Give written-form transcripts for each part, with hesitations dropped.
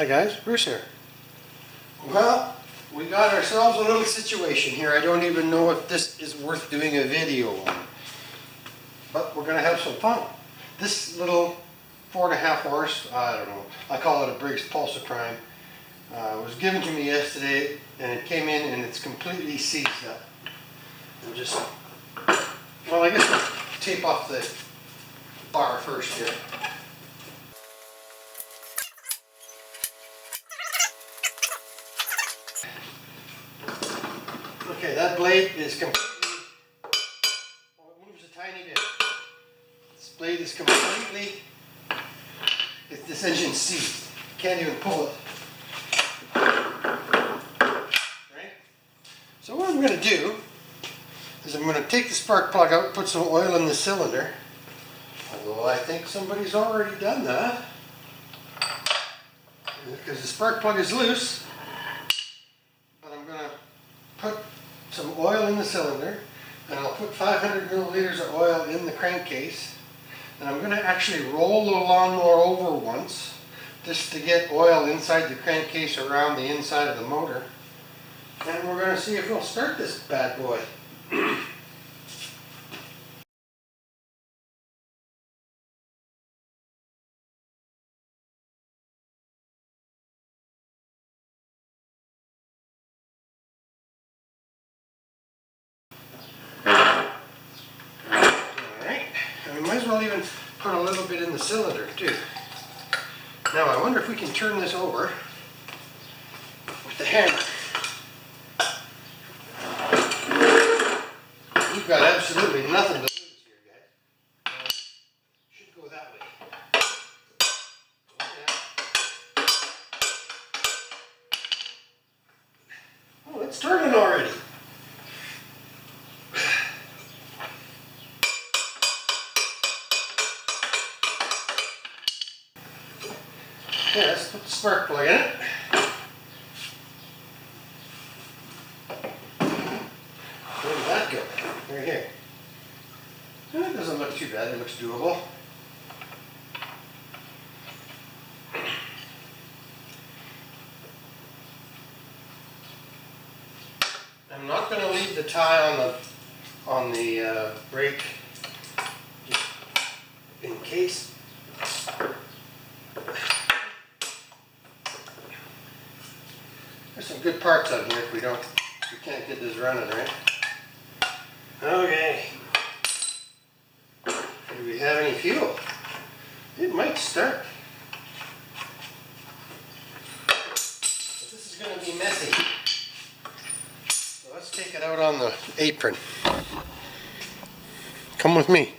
Hi guys, Bruce here. Well, we got ourselves a little situation here. I don't even know if this is worth doing a video on, but we're going to have some fun. This little 4.5 horse, I don't know, I call it a Briggs Pulsar Prime, was given to me yesterday, and it came in and it's completely seized up. I'm just, well, I guess we'll tape off the bar first here. Okay, that blade is completely, well, it moves a tiny bit. This blade is completely, this engine's seized. Can't even pull it. Right? So what I'm going to do is I'm going to take the spark plug out, put some oil in the cylinder. Although I think somebody's already done that. Because the spark plug is loose. But I'm going to put some oil in the cylinder, and I'll put 500 milliliters of oil in the crankcase, and I'm going to actually roll the lawnmower over once just to get oil inside the crankcase around the inside of the motor, and we're going to see if we'll start this bad boy. Might as well even put a little bit in the cylinder too. Now I wonder if we can turn this over with the hammer. We've got absolutely nothing to lose here, guys. Should go that way. Oh, it's turning already. Okay, let's put the spark plug in it. Where did that go? Right here. It doesn't look too bad, it looks doable. I'm not going to leave the tie on the brake just in case. There's some good parts on here if we can't get this running, right? Okay. Do we have any fuel? It might start. But this is going to be messy. So let's take it out on the apron. Come with me.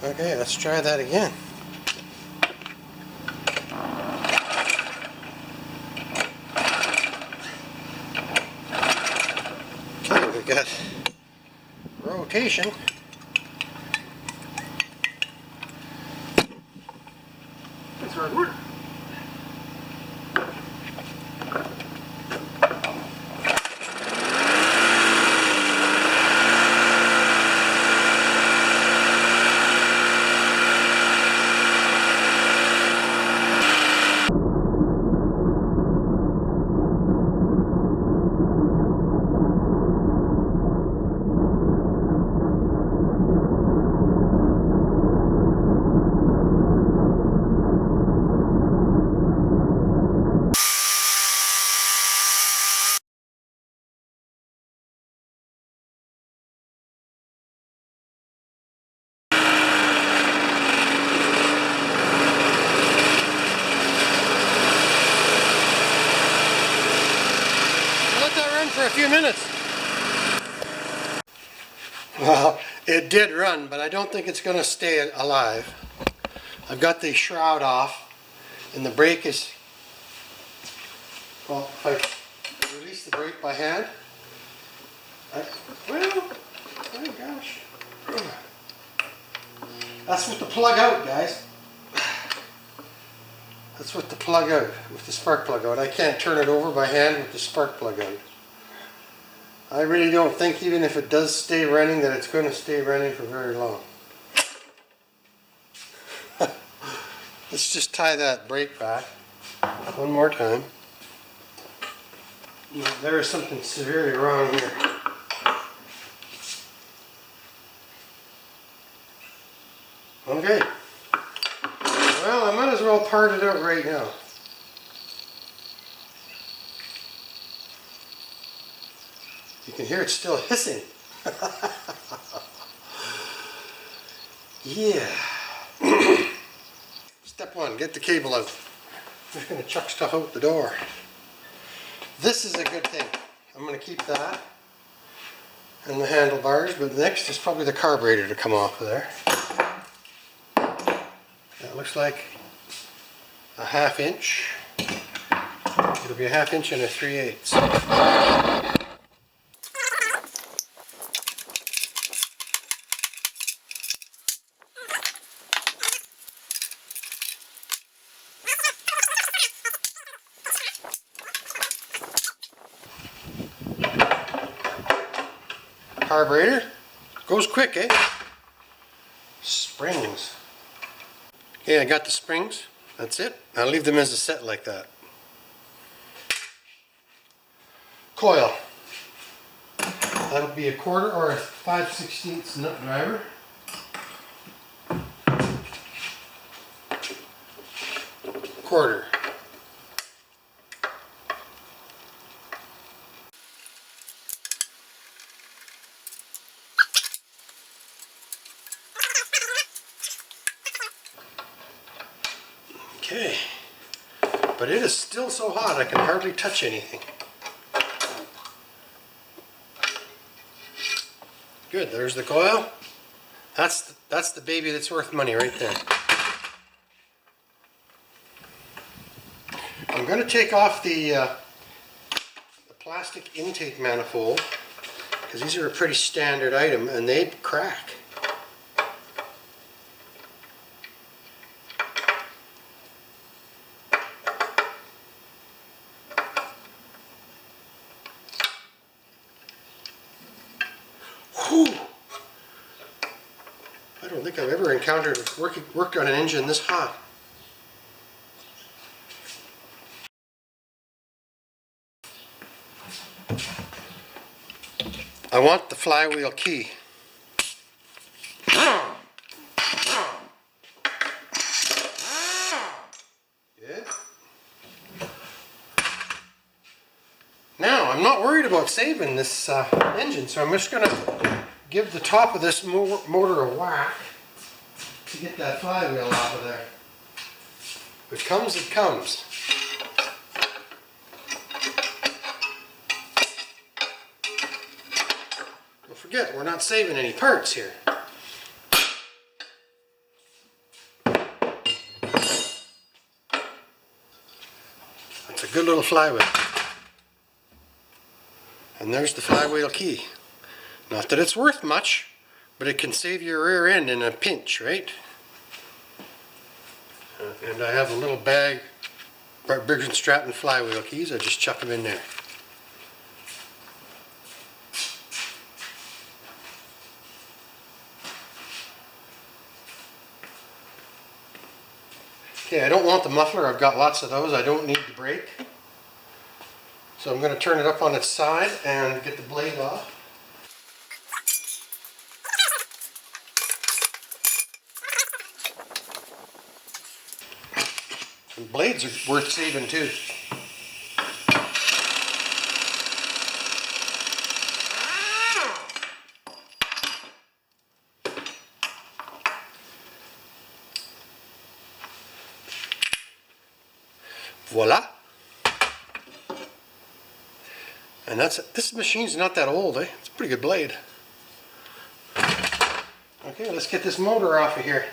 Okay, let's try that again. Okay, we got rotation. That's hard work. For a few minutes. Well, it did run, but I don't think it's going to stay alive. I've got the shroud off, and the brake is, well, if I release the brake by hand, well, oh gosh. That's with the plug out, guys. That's with the plug out, with the spark plug out. I can't turn it over by hand with the spark plug out. I really don't think even if it does stay running that it's going to stay running for very long. Let's just tie that brake back one more time. There is something severely wrong here. Okay. Well, I might as well part it out right now. You can hear it still hissing. Yeah. Step one, get the cable out. I'm just going to chuck stuff out the door. This is a good thing. I'm going to keep that and the handlebars, but next is probably the carburetor to come off of there. That looks like a 1/2 inch. It'll be a 1/2 inch and a 3/8. Carburetor goes quick, eh? Springs. Okay, I got the springs. That's it. I'll leave them as a set like that. Coil. That'll be a 1/4 or a 5/16 nut driver. Quarter. Okay, but it is still so hot I can hardly touch anything. Good, there's the coil. That's the baby that's worth money right there. I'm going to take off the plastic intake manifold because these are a pretty standard item and they crack. I don't think I've ever encountered worked on an engine this hot. I want the flywheel key. Good. Now, I'm not worried about saving this engine, so I'm just going to give the top of this motor a whack to get that flywheel off of there. If it comes, it comes. Don't forget, we're not saving any parts here. That's a good little flywheel. And there's the flywheel key. Not that it's worth much, but it can save your rear end in a pinch, right? And I have a little bag, Briggs and Stratton flywheel keys. I just chuck them in there. Okay, I don't want the muffler. I've got lots of those. I don't need the brake. So I'm going to turn it up on its side and get the blade off. And blades are worth saving too. Voila. And this machine's not that old, eh? It's a pretty good blade. Okay, let's get this motor off of here.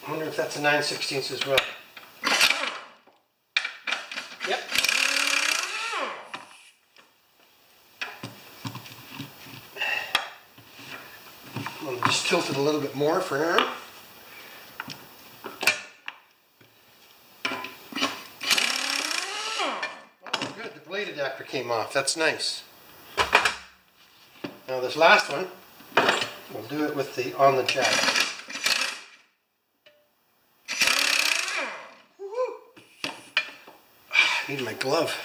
I wonder if that's a 9/16 as well. Yep. I'm going to just tilt it a little bit more for now. Oh, good. The blade adapter came off. That's nice. Now this last one, we'll do it with the on the jack. I need my glove.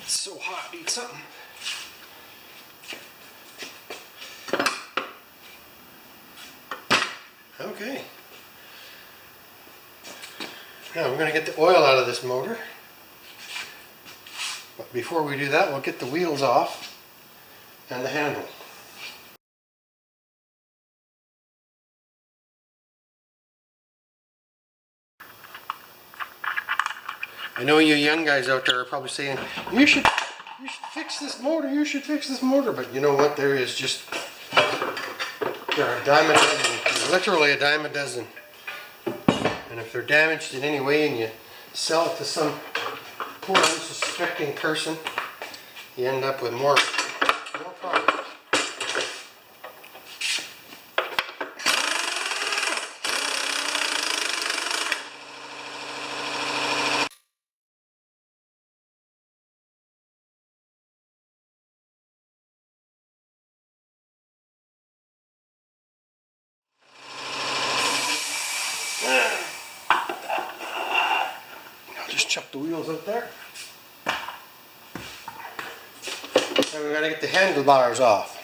It's so hot. I need something. Okay. Now we're going to get the oil out of this motor. But before we do that, we'll get the wheels off and the handle. I know you young guys out there are probably saying, you should fix this motor, you should fix this motor. But you know what? There are a dime a dozen, literally a dime a dozen. And if they're damaged in any way and you sell it to some poor unsuspecting person, you end up with more problems. I'll just chuck the wheels out there. Now we've got to get the handlebars off.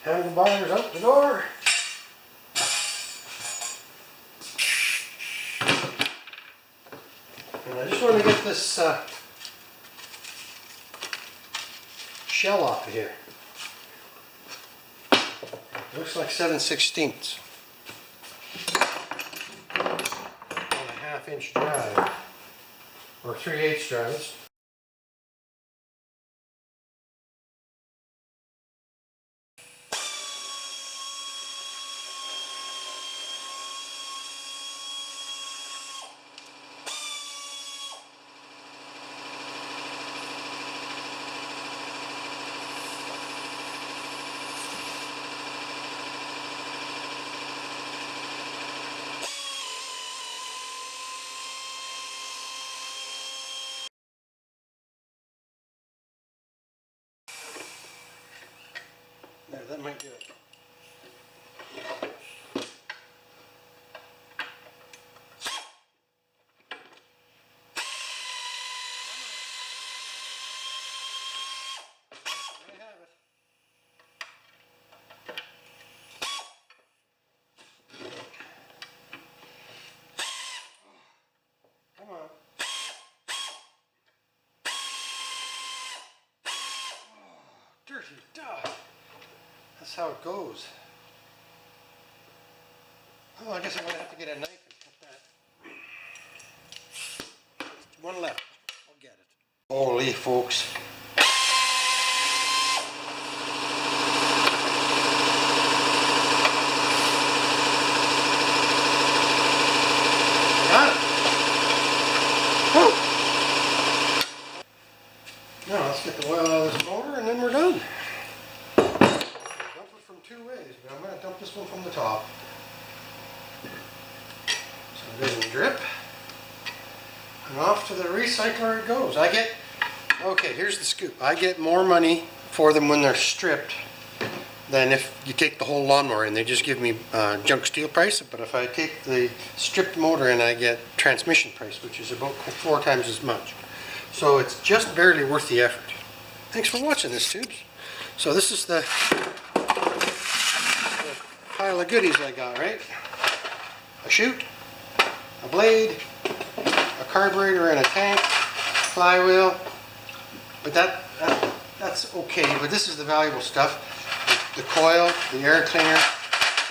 Handlebars out the door. And I just want to get this shell off of here. Looks like 7/16. 1.5 inch drive, or 3/8 drives. There, that might do it. There you have it. Come on. Dirty dog. That's how it goes. Oh, I guess I'm going to have to get a knife and cut that. One left. I'll get it. Holy folks. Got it. Woo. Now let's get the oil out of this motor and then we're done. From 2 ways, but I'm going to dump this one from the top so it doesn't drip, and off to the recycler it goes. Okay, here's the scoop. I get more money for them when they're stripped than if you take the whole lawnmower and they just give me junk steel price, but if I take the stripped motor in I get transmission price, which is about 4 times as much. So it's just barely worth the effort. Thanks for watching this, tubes. So this is the pile of goodies I got, right? A chute, a blade, a carburetor and a tank, flywheel, but that's okay, but this is the valuable stuff. The coil, the air cleaner,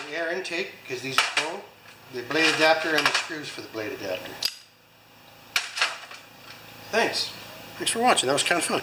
the air intake, because these are full, the blade adapter and the screws for the blade adapter. Thanks for watching, that was kind of fun.